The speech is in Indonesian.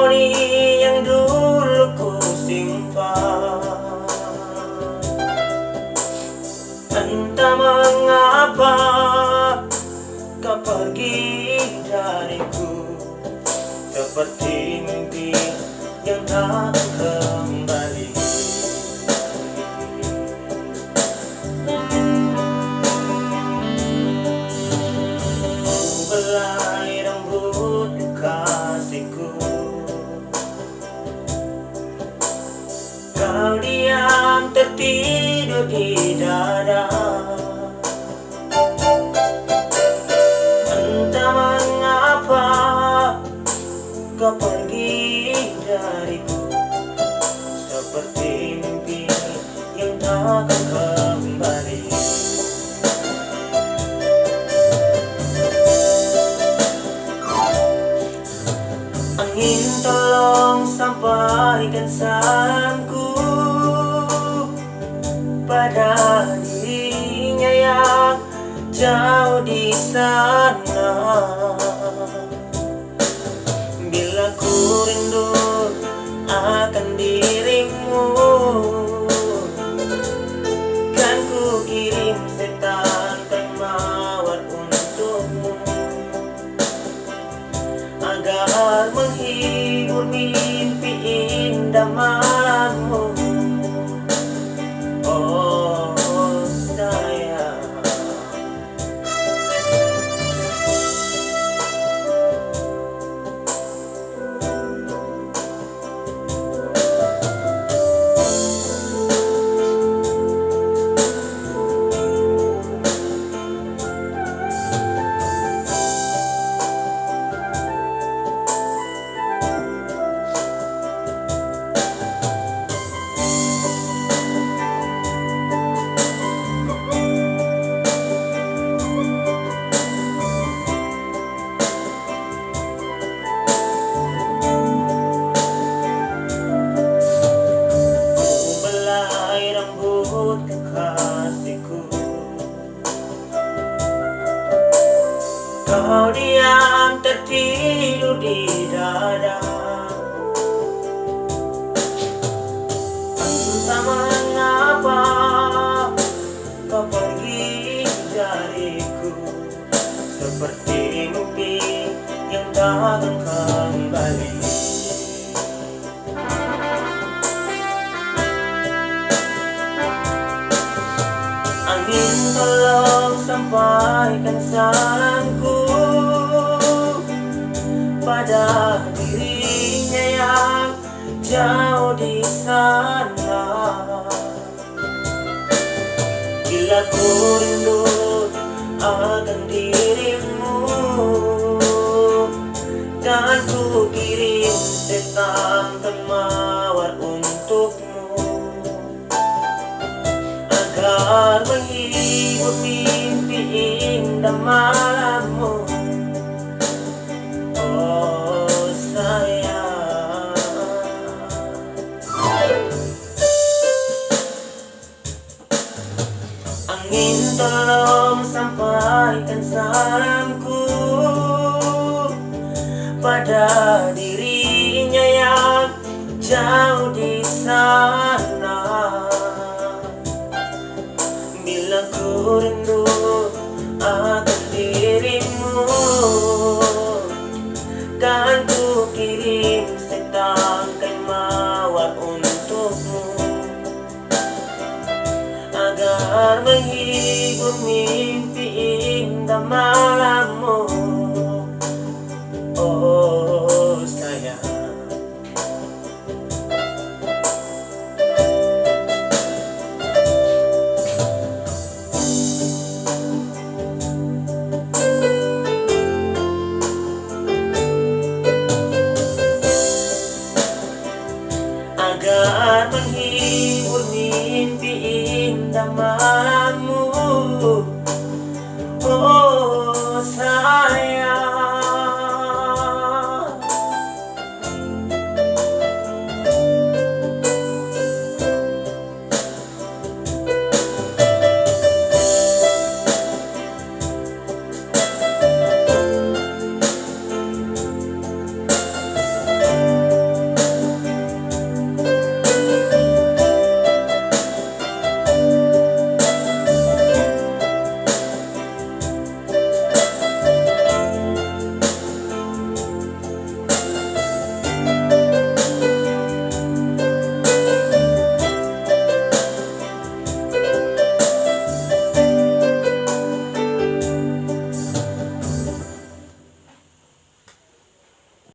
memori yang dulu ku simpan. Entah mengapa kau pergi dariku, seperti mimpi yang tak kembali. Ku belai rambut kasihku, kau diam tertidur di dada. Entah mengapa kau pergi dariku, seperti mimpi yang tak akan kembali. Angin, tolong sampaikan salamku pada dirinya yang jauh di sana. Bila ku rindu akan dirimu, kan ku kirim setankan mawar untukmu, agar menghibur mimpi indah malammu. Oh sayang, kekasihku, kau diam tertidur di dada. Entah mengapa kau pergi dariku, seperti mimpi yang tak akan kembali. Angin, tolong sampaikan salamku pada dirinya yang jauh di sana. Bila ku rindu akan dirimu, kan ku kirim setankan mawar untukmu, agar menghibur mimpi indah malammu. Oh sayang, angin, tolong sampaikan salamku pada dirinya yang jauh di sana. Bila ku rindu akan dirimu, kan ku kirim setankan mawar untukmu, agar menghibur mimpi indah malam.